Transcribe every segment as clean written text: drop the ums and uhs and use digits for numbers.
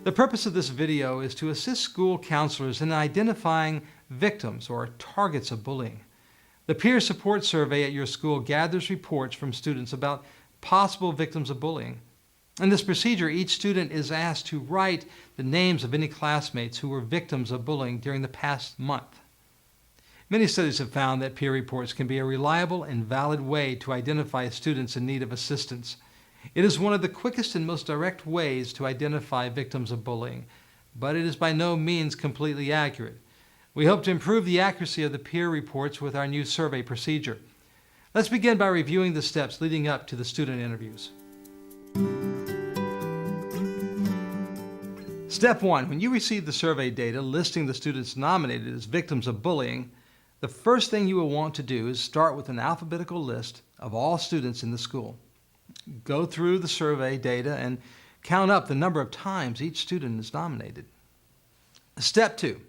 The purpose of this video is to assist school counselors in identifying victims or targets of bullying. The Peer Support Survey at your school gathers reports from students about possible victims of bullying. In this procedure, each student is asked to write the names of any classmates who were victims of bullying during the past month. Many studies have found that peer reports can be a reliable and valid way to identify students in need of assistance. It is one of the quickest and most direct ways to identify victims of bullying, but it is by no means completely accurate. We hope to improve the accuracy of the peer reports with our new survey procedure. Let's begin by reviewing the steps leading up to the student interviews. Step 1. When you receive the survey data listing the students nominated as victims of bullying, the first thing you will want to do is start with an alphabetical list of all students in the school. Go through the survey data and count up the number of times each student is nominated. Step 2.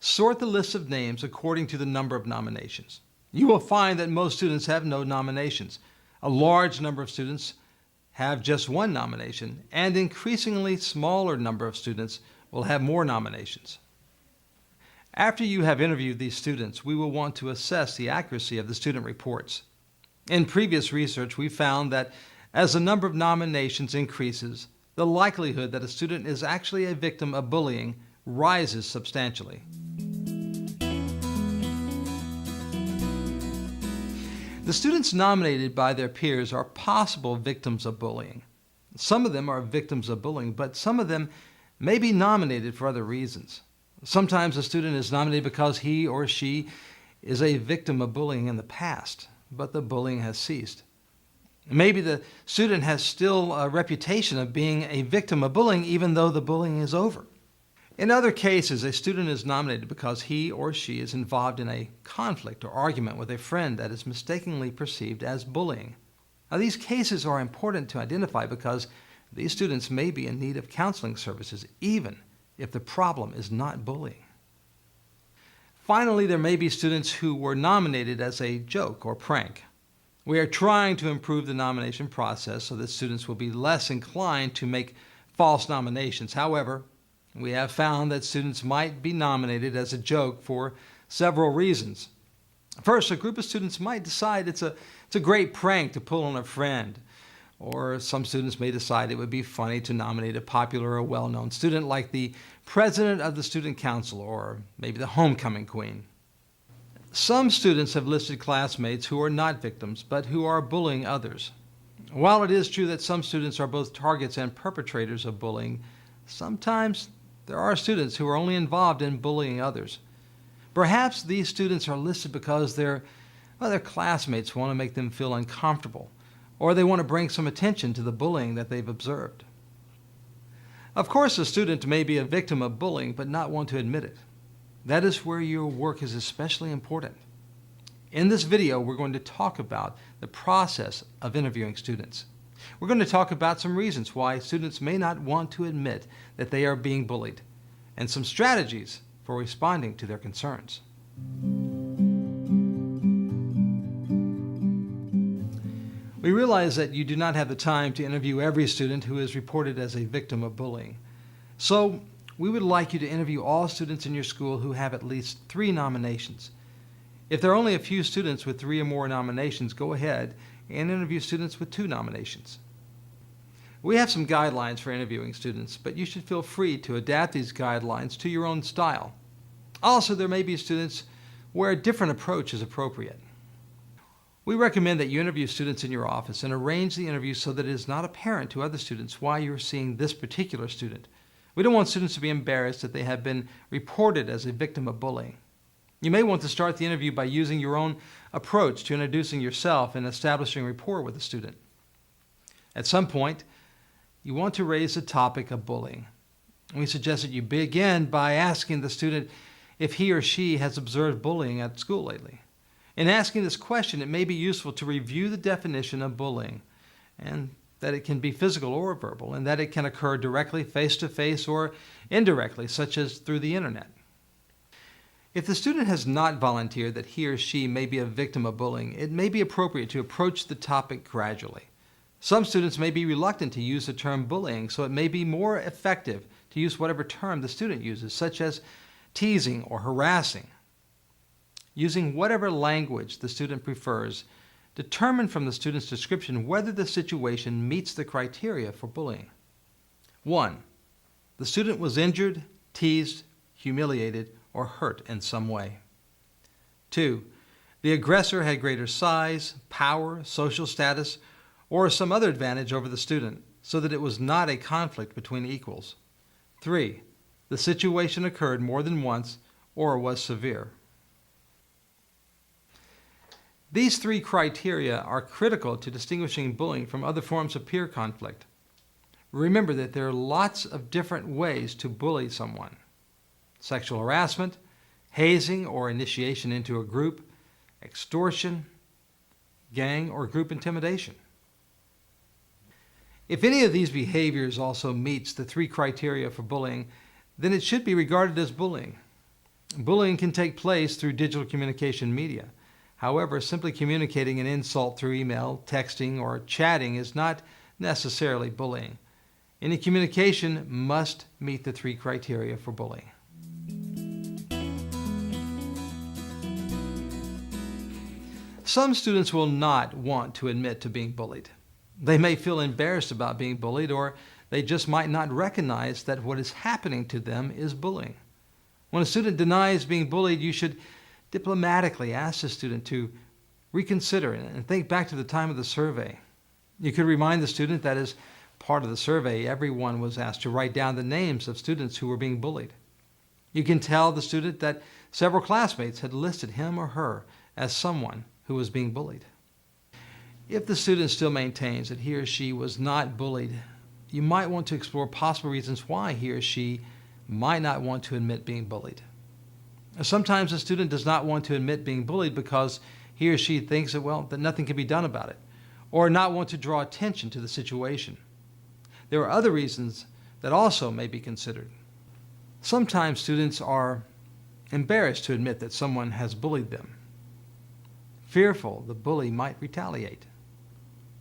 Sort the list of names according to the number of nominations. You will find that most students have no nominations. A large number of students have just one nomination, and increasingly smaller number of students will have more nominations. After you have interviewed these students, we will want to assess the accuracy of the student reports. In previous research, we found that as the number of nominations increases, the likelihood that a student is actually a victim of bullying rises substantially. The students nominated by their peers are possible victims of bullying. Some of them are victims of bullying, but some of them may be nominated for other reasons. Sometimes a student is nominated because he or she is a victim of bullying in the past, but the bullying has ceased. Maybe the student has still a reputation of being a victim of bullying even though the bullying is over. In other cases, a student is nominated because he or she is involved in a conflict or argument with a friend that is mistakenly perceived as bullying. Now, these cases are important to identify because these students may be in need of counseling services even if the problem is not bullying. Finally, there may be students who were nominated as a joke or prank. We are trying to improve the nomination process so that students will be less inclined to make false nominations. However, we have found that students might be nominated as a joke for several reasons. First, a group of students might decide it's a great prank to pull on a friend. Or some students may decide it would be funny to nominate a popular or well-known student like the president of the student council or maybe the homecoming queen. Some students have listed classmates who are not victims but who are bullying others. While it is true that some students are both targets and perpetrators of bullying, sometimes there are students who are only involved in bullying others. Perhaps these students are listed because their classmates want to make them feel uncomfortable, or they want to bring some attention to the bullying that they've observed. Of course, a student may be a victim of bullying but not want to admit it. That is where your work is especially important. In this video, we're going to talk about the process of interviewing students. We're going to talk about some reasons why students may not want to admit that they are being bullied, and some strategies for responding to their concerns. We realize that you do not have the time to interview every student who is reported as a victim of bullying. So we would like you to interview all students in your school who have at least 3 nominations. If there are only a few students with 3 or more nominations, go ahead and interview students with 2 nominations. We have some guidelines for interviewing students, but you should feel free to adapt these guidelines to your own style. Also, there may be students where a different approach is appropriate. We recommend that you interview students in your office and arrange the interview so that it is not apparent to other students why you're seeing this particular student. We don't want students to be embarrassed that they have been reported as a victim of bullying. You may want to start the interview by using your own approach to introducing yourself and establishing rapport with the student. At some point, you want to raise the topic of bullying. We suggest that you begin by asking the student if he or she has observed bullying at school lately. In asking this question, it may be useful to review the definition of bullying, and that it can be physical or verbal, and that it can occur directly, face-to-face, or indirectly, such as through the internet. If the student has not volunteered that he or she may be a victim of bullying, it may be appropriate to approach the topic gradually. Some students may be reluctant to use the term bullying, so it may be more effective to use whatever term the student uses, such as teasing or harassing. Using whatever language the student prefers, determine from the student's description whether the situation meets the criteria for bullying. 1. The student was injured, teased, humiliated, or hurt in some way. 2. The aggressor had greater size, power, social status, or some other advantage over the student, so that it was not a conflict between equals. 3. The situation occurred more than once or was severe. These 3 criteria are critical to distinguishing bullying from other forms of peer conflict. Remember that there are lots of different ways to bully someone: sexual harassment, hazing or initiation into a group, extortion, gang or group intimidation. If any of these behaviors also meets the 3 criteria for bullying, then it should be regarded as bullying. Bullying can take place through digital communication media. However, simply communicating an insult through email, texting, or chatting is not necessarily bullying. Any communication must meet the 3 criteria for bullying. Some students will not want to admit to being bullied. They may feel embarrassed about being bullied, or they just might not recognize that what is happening to them is bullying. When a student denies being bullied, you should diplomatically ask the student to reconsider and think back to the time of the survey. You could remind the student that as part of the survey, everyone was asked to write down the names of students who were being bullied. You can tell the student that several classmates had listed him or her as someone who was being bullied. If the student still maintains that he or she was not bullied, you might want to explore possible reasons why he or she might not want to admit being bullied. Sometimes a student does not want to admit being bullied because he or she thinks that nothing can be done about it, or not want to draw attention to the situation. There are other reasons that also may be considered. Sometimes students are embarrassed to admit that someone has bullied them, fearful the bully might retaliate,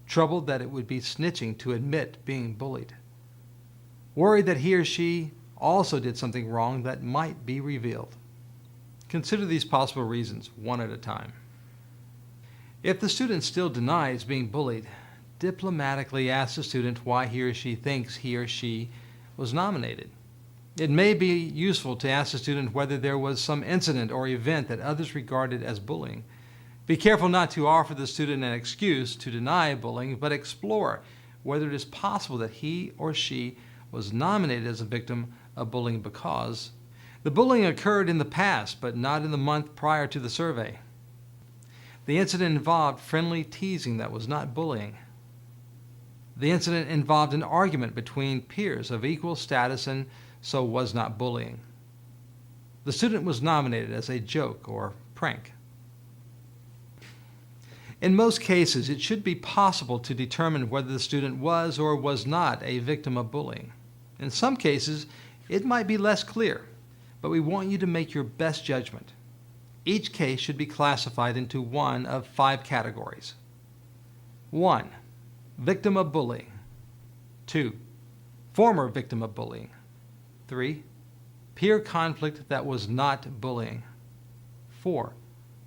troubled that it would be snitching to admit being bullied, worried that he or she also did something wrong that might be revealed. Consider these possible reasons one at a time. If the student still denies being bullied, diplomatically ask the student why he or she thinks he or she was nominated. It may be useful to ask the student whether there was some incident or event that others regarded as bullying. Be careful not to offer the student an excuse to deny bullying, but explore whether it is possible that he or she was nominated as a victim of bullying because the bullying occurred in the past, but not in the month prior to the survey. The incident involved friendly teasing that was not bullying. The incident involved an argument between peers of equal status and so was not bullying. The student was nominated as a joke or prank. In most cases, it should be possible to determine whether the student was or was not a victim of bullying. In some cases, it might be less clear, but we want you to make your best judgment. Each case should be classified into one of 5 categories. 1. Victim of bullying. 2. Former victim of bullying. 3. Peer conflict that was not bullying. 4.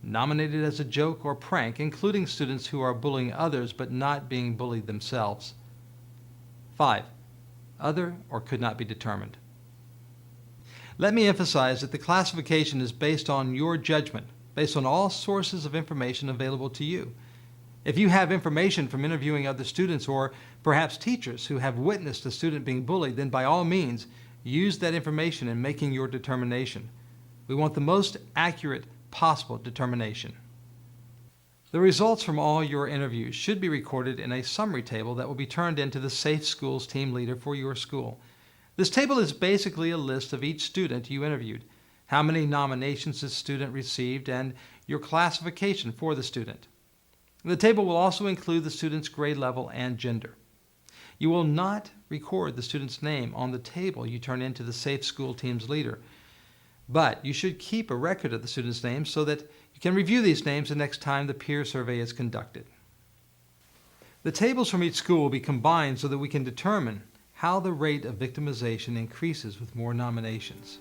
Nominated as a joke or prank, including students who are bullying others but not being bullied themselves. 5. Other or could not be determined. Let me emphasize that the classification is based on your judgment, based on all sources of information available to you. If you have information from interviewing other students or perhaps teachers who have witnessed a student being bullied, then by all means, use that information in making your determination. We want the most accurate possible determination. The results from all your interviews should be recorded in a summary table that will be turned into the Safe Schools team leader for your school. This table is basically a list of each student you interviewed, how many nominations the student received, and your classification for the student. The table will also include the student's grade level and gender. You will not record the student's name on the table you turn into the Safe School team's leader, but you should keep a record of the student's name so that you can review these names the next time the peer survey is conducted. The tables from each school will be combined so that we can determine how the rate of victimization increases with more nominations.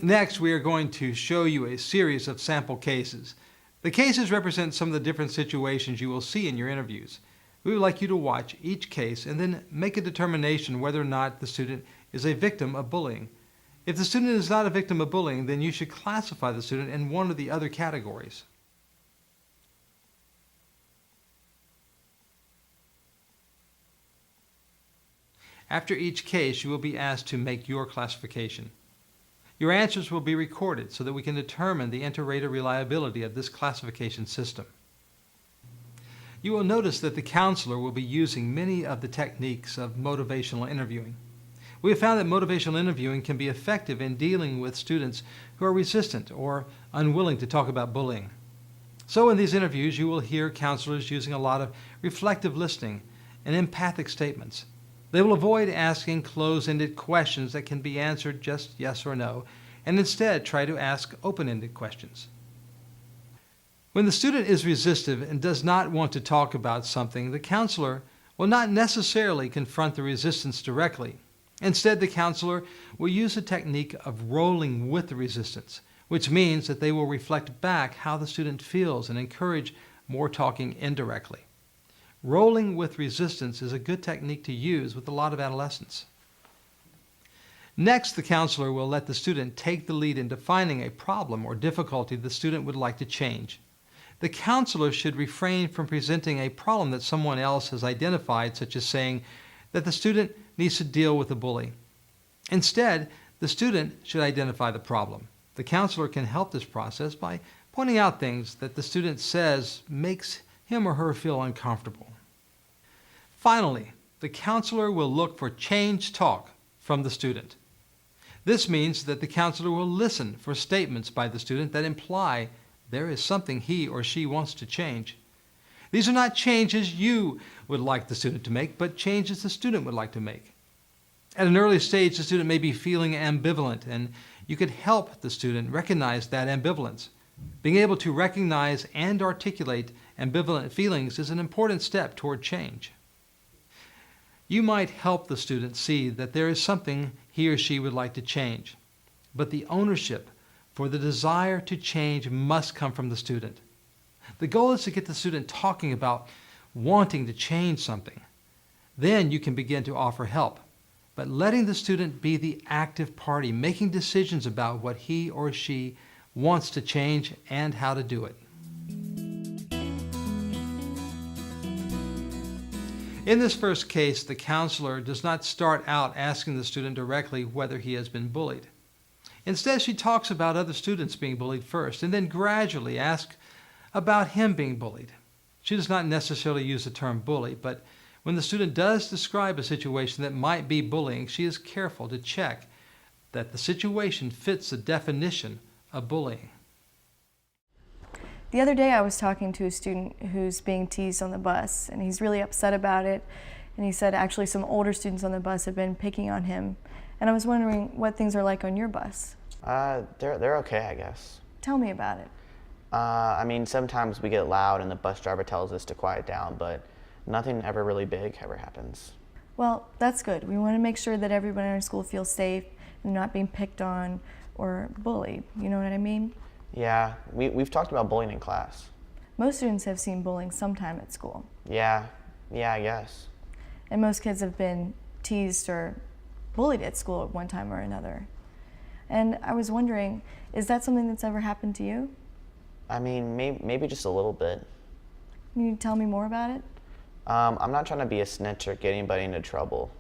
Next, we are going to show you a series of sample cases. The cases represent some of the different situations you will see in your interviews. We would like you to watch each case and then make a determination whether or not the student is a victim of bullying. If the student is not a victim of bullying, then you should classify the student in one of the other categories. After each case, you will be asked to make your classification. Your answers will be recorded so that we can determine the inter-rater reliability of this classification system. You will notice that the counselor will be using many of the techniques of motivational interviewing. We have found that motivational interviewing can be effective in dealing with students who are resistant or unwilling to talk about bullying. So in these interviews, you will hear counselors using a lot of reflective listening and empathic statements. They will avoid asking closed-ended questions that can be answered just yes or no, and instead try to ask open-ended questions. When the student is resistive and does not want to talk about something, the counselor will not necessarily confront the resistance directly. Instead, the counselor will use a technique of rolling with the resistance, which means that they will reflect back how the student feels and encourage more talking indirectly. Rolling with resistance is a good technique to use with a lot of adolescents. Next, the counselor will let the student take the lead in defining a problem or difficulty the student would like to change. The counselor should refrain from presenting a problem that someone else has identified, such as saying that the student needs to deal with a bully. Instead, the student should identify the problem. The counselor can help this process by pointing out things that the student says makes him or her feel uncomfortable. Finally, the counselor will look for change talk from the student. This means that the counselor will listen for statements by the student that imply there is something he or she wants to change. These are not changes you would like the student to make, but changes the student would like to make. At an early stage, the student may be feeling ambivalent, and you could help the student recognize that ambivalence. Being able to recognize and articulate ambivalent feelings is an important step toward change. You might help the student see that there is something he or she would like to change, but the ownership for the desire to change must come from the student. The goal is to get the student talking about wanting to change something. Then you can begin to offer help, but letting the student be the active party, making decisions about what he or she wants to change and how to do it. In this first case, the counselor does not start out asking the student directly whether he has been bullied. Instead, she talks about other students being bullied first, and then gradually asks about him being bullied. She does not necessarily use the term bully, but when the student does describe a situation that might be bullying, she is careful to check that the situation fits the definition of bullying. The other day I was talking to a student who's being teased on the bus, and he's really upset about it. And he said actually some older students on the bus have been picking on him. And I was wondering what things are like on your bus. They're okay, I guess. Tell me about it. I mean, sometimes we get loud and the bus driver tells us to quiet down, but nothing ever really big ever happens. Well, that's good. We want to make sure that everyone in our school feels safe and not being picked on or bullied. You know what I mean? Yeah, we've talked about bullying in class. Most students have seen bullying sometime at school. Yeah, I guess. And most kids have been teased or bullied at school at one time or another. And I was wondering, is that something that's ever happened to you? I mean, maybe just a little bit. Can you tell me more about it? I'm not trying to be a snitch or get anybody into trouble.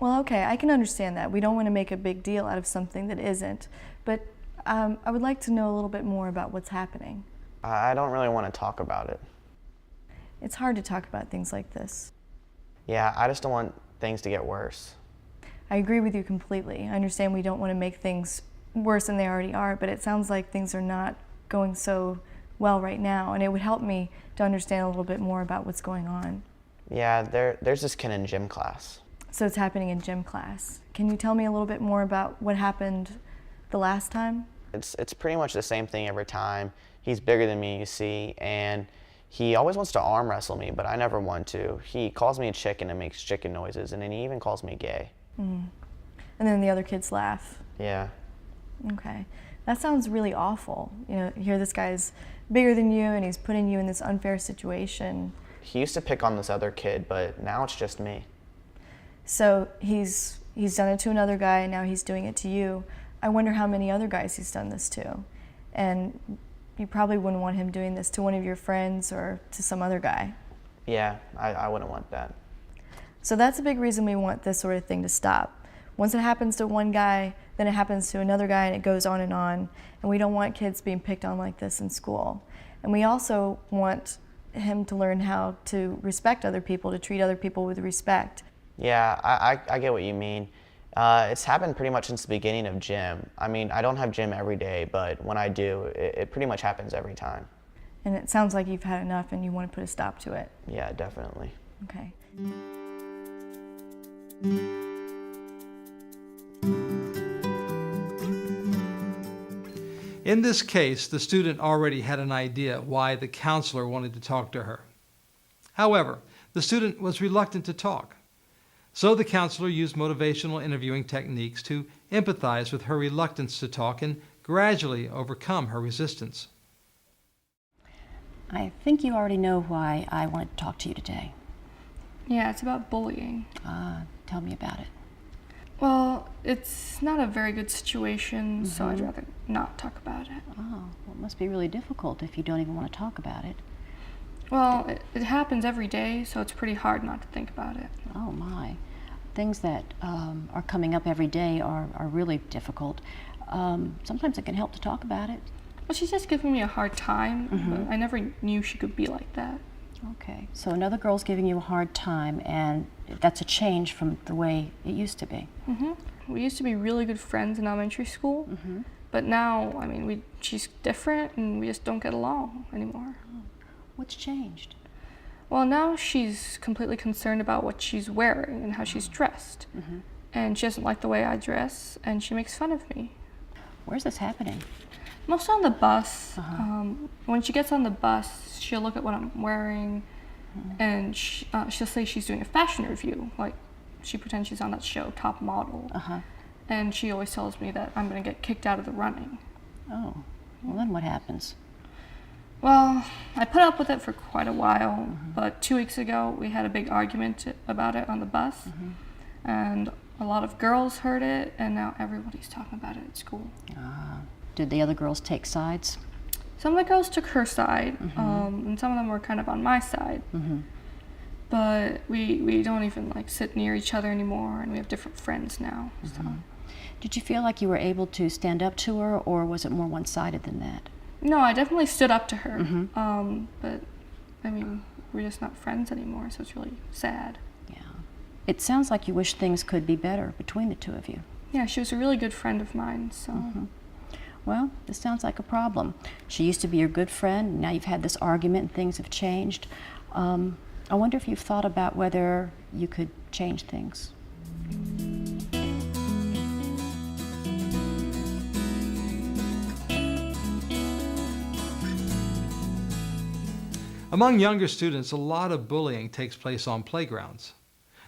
Well, okay, I can understand that. We don't want to make a big deal out of something that isn't. But I would like to know a little bit more about what's happening. I don't really want to talk about it. It's hard to talk about things like this. Yeah, I just don't want things to get worse. I agree with you completely. I understand we don't want to make things worse than they already are, but it sounds like things are not going so well right now, and it would help me to understand a little bit more about what's going on. Yeah, there's this kid in gym class. So it's happening in gym class. Can you tell me a little bit more about what happened the last time? It's pretty much the same thing every time. He's bigger than me, you see, and He always wants to arm wrestle me, but I never want to. He calls me a chicken and makes chicken noises, and then he even calls me gay. And then the other kids laugh. Yeah. Okay. That sounds really awful. You know, here this guy's bigger than you and he's putting you in this unfair situation. He used to pick on this other kid, but now it's just me. So he's done it to another guy, and now he's doing it to you. I wonder how many other guys he's done this to. And you probably wouldn't want him doing this to one of your friends or to some other guy. Yeah, I wouldn't want that. So that's a big reason we want this sort of thing to stop. Once it happens to one guy, then it happens to another guy, and it goes on. And we don't want kids being picked on like this in school. And we also want him to learn how to respect other people, to treat other people with respect. Yeah, I get what you mean. It's happened pretty much since the beginning of gym. I mean, I don't have gym every day, but when I do, it pretty much happens every time. And it sounds like you've had enough and you want to put a stop to it. Yeah, definitely. Okay. In this case, the student already had an idea why the counselor wanted to talk to her. However, the student was reluctant to talk. So the counselor used motivational interviewing techniques to empathize with her reluctance to talk and gradually overcome her resistance. I think you already know why I wanted to talk to you today. Yeah, it's about bullying. Tell me about it. Well, it's not a very good situation, so I'd rather not talk about it. Oh, well, it must be really difficult if you don't even want to talk about it. Well, it happens every day, so it's pretty hard not to think about it. Oh my. Things that are coming up every day are really difficult. Sometimes it can help to talk about it. Well, she's just giving me a hard time, but I never knew she could be like that. Okay, so another girl's giving you a hard time, and that's a change from the way it used to be. We used to be really good friends in elementary school, but now, I mean, she's different and we just don't get along anymore. What's changed? Well, now she's completely concerned about what she's wearing and how she's dressed. And she doesn't like the way I dress, and she makes fun of me. Where's this happening? Mostly on the bus. When she gets on the bus, she'll look at what I'm wearing, and she'll say she's doing a fashion review. Like, she pretends she's on that show, Top Model. And she always tells me that I'm going to get kicked out of the running. Oh, well then what happens? Well, I put up with it for quite a while, but 2 weeks ago we had a big argument about it on the bus, and a lot of girls heard it, and now everybody's talking about it at school. Did the other girls take sides? Some of the girls took her side, and some of them were kind of on my side. But we don't even like sit near each other anymore, and we have different friends now. So. Did you feel like you were able to stand up to her, or was it more one-sided than that? No, I definitely stood up to her. But I mean, we're just not friends anymore, so it's really sad. Yeah. It sounds like you wish things could be better between the two of you. Yeah, she was a really good friend of mine, so. Well, this sounds like a problem. She used to be your good friend, now you've had this argument and things have changed. I wonder if you've thought about whether you could change things. Among younger students, a lot of bullying takes place on playgrounds.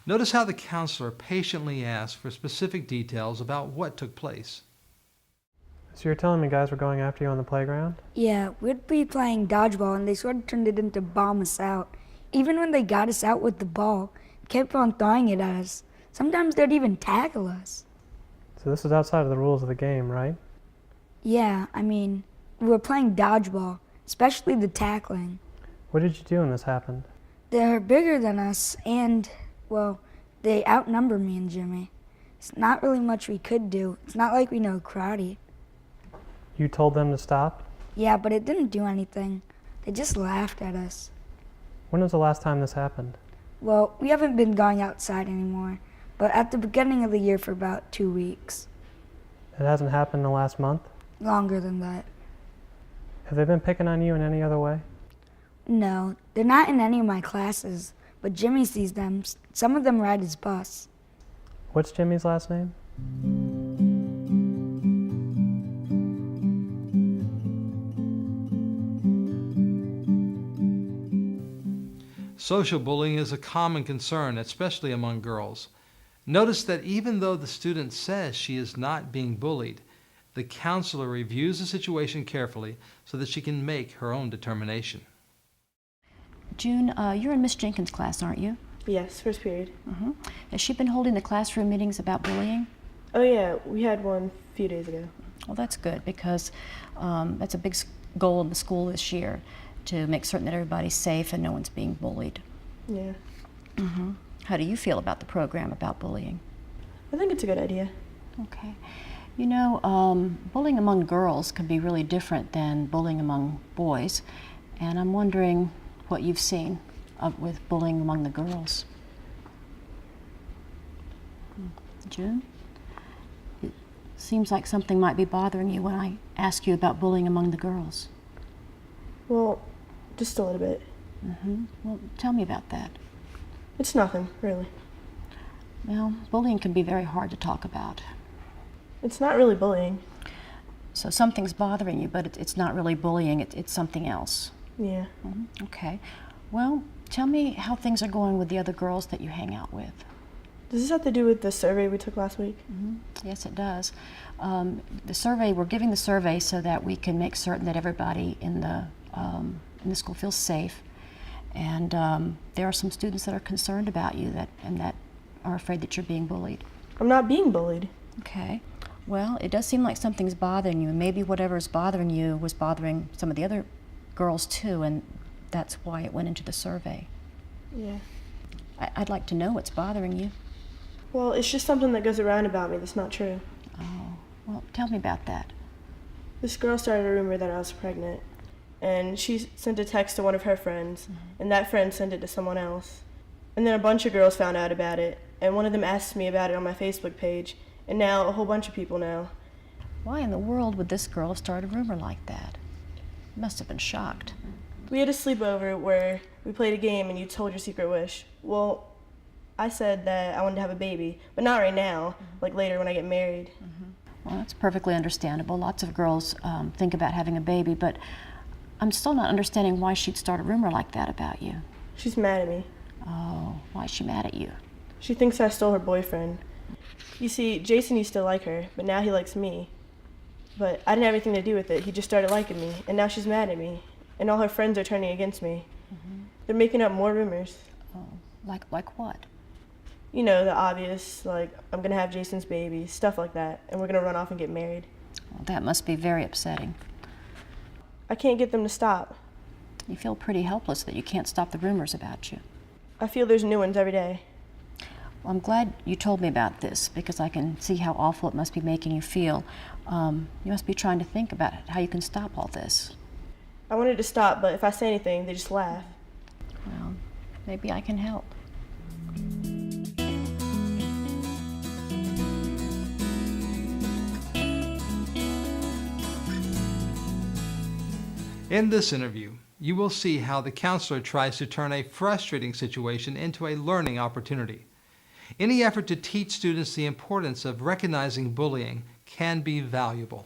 Notice how the counselor patiently asks for specific details about what took place. So you're telling me guys were going after you on the playground? Yeah, we'd be playing dodgeball and they sort of turned it into bomb us out. Even when they got us out with the ball, kept on throwing it at us. Sometimes they'd even tackle us. So this is outside of the rules of the game, right? Yeah, I mean, we were playing dodgeball, especially the tackling. What did you do when this happened? They're bigger than us and, well, they outnumber me and Jimmy. It's not really much we could do. It's not like we know karate. You told them to stop? Yeah, but it didn't do anything. They just laughed at us. When was the last time this happened? Well, we haven't been going outside anymore, but at the beginning of the year for about 2 weeks. It hasn't happened in the last month? Longer than that. Have they been picking on you in any other way? No, they're not in any of my classes, but Jimmy sees them. Some of them ride his bus. What's Jimmy's last name? Social bullying is a common concern, especially among girls. Notice that even though the student says she is not being bullied, the counselor reviews the situation carefully so that she can make her own determination. June, you're in Miss Jenkins' class, aren't you? Yes, first period. Has she been holding the classroom meetings about bullying? Oh yeah, we had one a few days ago. Well, that's good because that's a big goal in the school this year, to make certain that everybody's safe and no one's being bullied. Yeah. How do you feel about the program about bullying? I think it's a good idea. Okay. You know, bullying among girls can be really different than bullying among boys, and I'm wondering what you've seen with bullying among the girls. June? It seems like something might be bothering you when I ask you about bullying among the girls. Well, just a little bit. Well, tell me about that. It's nothing, really. Well, bullying can be very hard to talk about. It's not really bullying. So something's bothering you, but it's not really bullying, it's something else. Yeah. Okay. Well, tell me how things are going with the other girls that you hang out with. Does this have to do with the survey we took last week? Yes, it does. We're giving the survey so that we can make certain that everybody in the school feels safe. And there are some students that are concerned about you and that are afraid that you're being bullied. I'm not being bullied. Okay. Well, it does seem like something's bothering you, and maybe whatever's bothering you was bothering some of the other girls too, and that's why it went into the survey. Yeah. I'd like to know what's bothering you. Well, it's just something that goes around about me that's not true. Oh, well, tell me about that. This girl started a rumor that I was pregnant, and she sent a text to one of her friends, and that friend sent it to someone else. And then a bunch of girls found out about it, and one of them asked me about it on my Facebook page, and now a whole bunch of people know. Why in the world would this girl have started a rumor like that? You must have been shocked. We had a sleepover where we played a game and you told your secret wish. Well, I said that I wanted to have a baby, but not right now, like later when I get married. Well, that's perfectly understandable. Lots of girls think about having a baby, but I'm still not understanding why she'd start a rumor like that about you. She's mad at me. Oh, why is she mad at you? She thinks I stole her boyfriend. You see, Jason used to like her, but now he likes me. But I didn't have anything to do with it. He just started liking me, and now she's mad at me. And all her friends are turning against me. They're making up more rumors. Oh, like what? You know, the obvious, like, I'm gonna have Jason's baby, stuff like that, and we're gonna run off and get married. Well, that must be very upsetting. I can't get them to stop. You feel pretty helpless that you can't stop the rumors about you. I feel there's new ones every day. Well, I'm glad you told me about this because I can see how awful it must be making you feel. You must be trying to think about how you can stop all this. I wanted to stop, but if I say anything, they just laugh. Well, maybe I can help. In this interview, you will see how the counselor tries to turn a frustrating situation into a learning opportunity. Any effort to teach students the importance of recognizing bullying can be valuable.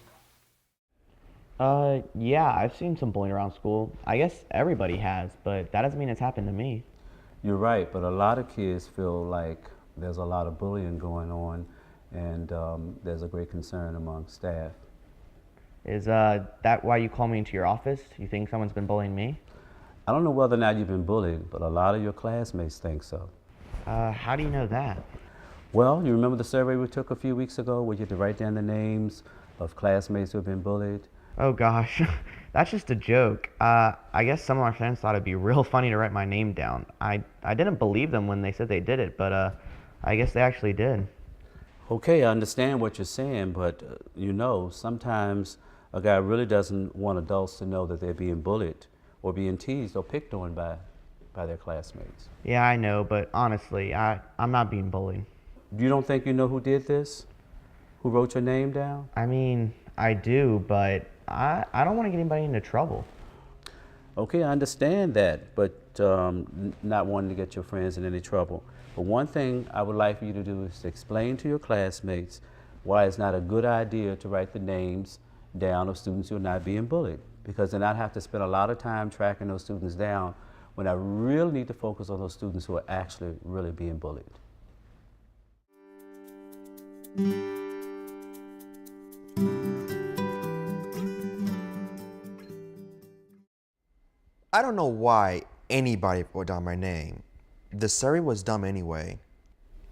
Yeah, I've seen some bullying around school. I guess everybody has, but that doesn't mean it's happened to me. You're right, but a lot of kids feel like there's a lot of bullying going on, and there's a great concern among staff. Is that why you call me into your office? You think someone's been bullying me? I don't know whether or not you've been bullied, but a lot of your classmates think so. How do you know that? Well, you remember the survey we took a few weeks ago where you had to write down the names of classmates who have been bullied? Oh gosh, that's just a joke. I guess some of my friends thought it'd be real funny to write my name down. I didn't believe them when they said they did it, but I guess they actually did. Okay, I understand what you're saying, but you know, sometimes a guy really doesn't want adults to know that they're being bullied or being teased or picked on by their classmates. Yeah, I know, but honestly, I'm not being bullied. You don't think you know who did this? Who wrote your name down? I mean, I do, but I don't want to get anybody into trouble. Okay, I understand that, but not wanting to get your friends in any trouble. But one thing I would like for you to do is to explain to your classmates why it's not a good idea to write the names down of students who are not being bullied, because then I'd have to spend a lot of time tracking those students down when I really need to focus on those students who are actually really being bullied. I don't know why anybody wrote down my name. The survey was dumb anyway.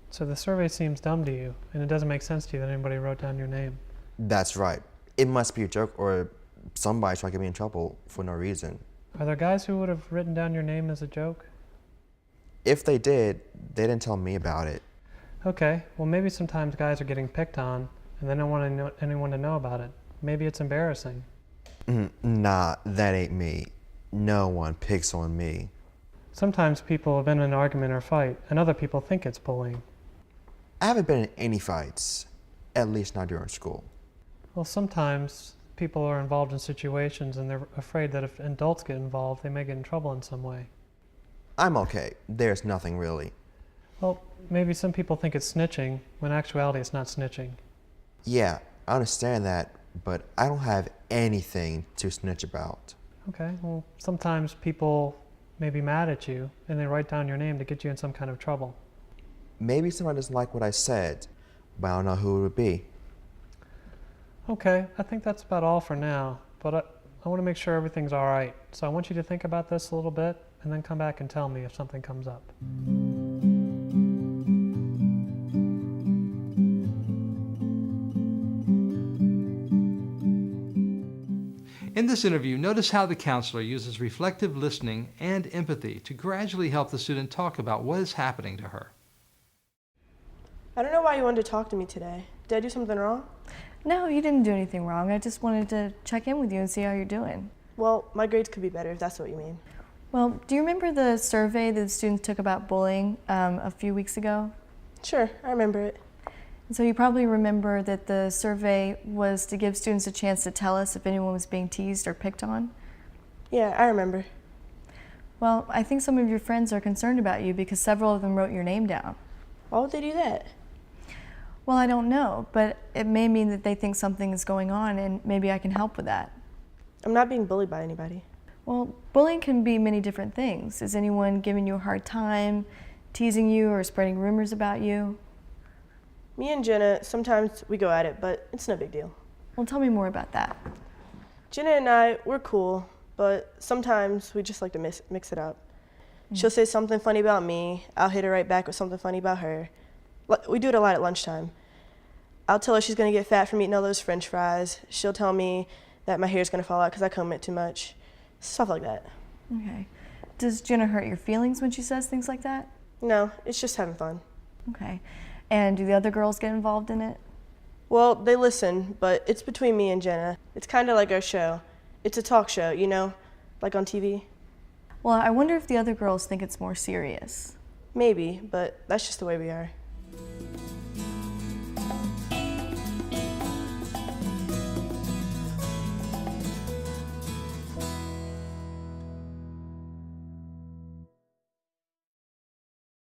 So the survey seems dumb to you, and it doesn't make sense to you that anybody wrote down your name. That's right. It must be a joke or somebody trying to get me in trouble for no reason. Are there guys who would have written down your name as a joke? If they did, they didn't tell me about it. Okay, well maybe sometimes guys are getting picked on, and they don't want anyone to know about it. Maybe it's embarrassing. Nah, that ain't me. No one picks on me. Sometimes people have been in an argument or fight, and other people think it's bullying. I haven't been in any fights, at least not during school. Well, sometimes people are involved in situations and they're afraid that if adults get involved, they may get in trouble in some way. I'm okay. There's nothing really. Well, maybe some people think it's snitching, when in actuality it's not snitching. Yeah, I understand that, but I don't have anything to snitch about. Okay, well, sometimes people may be mad at you and they write down your name to get you in some kind of trouble. Maybe someone doesn't like what I said, but I don't know who it would be. Okay, I think that's about all for now, but I want to make sure everything's all right. So I want you to think about this a little bit and then come back and tell me if something comes up. In this interview, notice how the counselor uses reflective listening and empathy to gradually help the student talk about what is happening to her. I don't know why you wanted to talk to me today. Did I do something wrong? No, you didn't do anything wrong. I just wanted to check in with you and see how you're doing. Well, my grades could be better if that's what you mean. Well, do you remember the survey that the students took about bullying a few weeks ago? Sure, I remember it. And so you probably remember that the survey was to give students a chance to tell us if anyone was being teased or picked on. Yeah, I remember. Well, I think some of your friends are concerned about you because several of them wrote your name down. Why would they do that? Well, I don't know, but it may mean that they think something is going on and maybe I can help with that. I'm not being bullied by anybody. Well, bullying can be many different things. Is anyone giving you a hard time, teasing you, or spreading rumors about you? Me and Jenna, sometimes we go at it, but it's no big deal. Well, tell me more about that. Jenna and I, we're cool, but sometimes we just like to mix it up. She'll say something funny about me, I'll hit her right back with something funny about her. We do it a lot at lunchtime. I'll tell her she's gonna get fat from eating all those French fries. She'll tell me that my hair's gonna fall out because I comb it too much. Stuff like that. Okay. Does Jenna hurt your feelings when she says things like that? No, it's just having fun. Okay. And do the other girls get involved in it? Well, they listen, but it's between me and Jenna. It's kind of like our show. It's a talk show, you know, like on TV. Well, I wonder if the other girls think it's more serious. Maybe, but that's just the way we are.